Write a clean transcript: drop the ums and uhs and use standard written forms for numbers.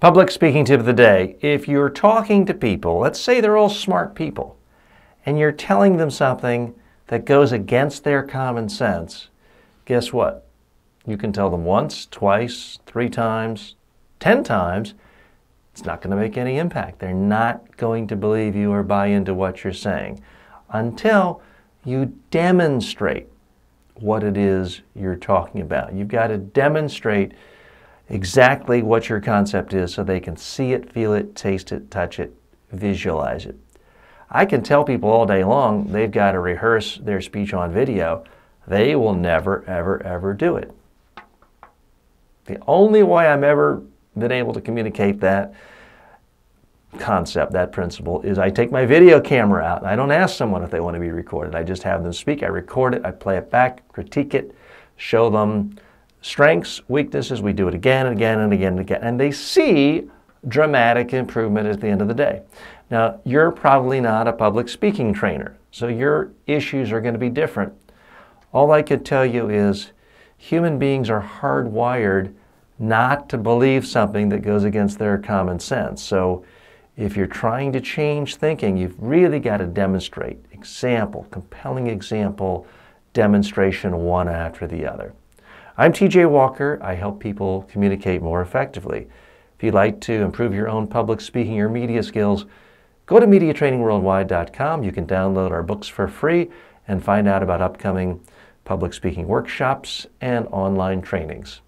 Public speaking tip of the day. If you're talking to people, let's say they're all smart people, and you're telling them something that goes against their common sense, guess what? You can tell them once, twice, 3 times, 10 times. It's not going to make any impact. They're not going to believe you or buy into what you're saying until you demonstrate what it is you're talking about. You've got to demonstrate exactly what your concept is so they can see it, feel it, taste it, touch it, visualize it. I can tell people all day long they've got to rehearse their speech on video. They will never, ever, ever do it. The only way I've ever been able to communicate that concept, that principle, is I take my video camera out. I don't ask someone if they want to be recorded. I just have them speak. I record it. I play it back, critique it, show them strengths, weaknesses. We do it again and again and again and again. And they see dramatic improvement at the end of the day. Now, you're probably not a public speaking trainer, so your issues are going to be different. All I could tell you is human beings are hardwired not to believe something that goes against their common sense. So if you're trying to change thinking, you've really got to demonstrate. Example, compelling example, demonstration one after the other. I'm TJ Walker. I help people communicate more effectively. If you'd like to improve your own public speaking or media skills, go to MediaTrainingWorldwide.com. You can download our books for free and find out about upcoming public speaking workshops and online trainings.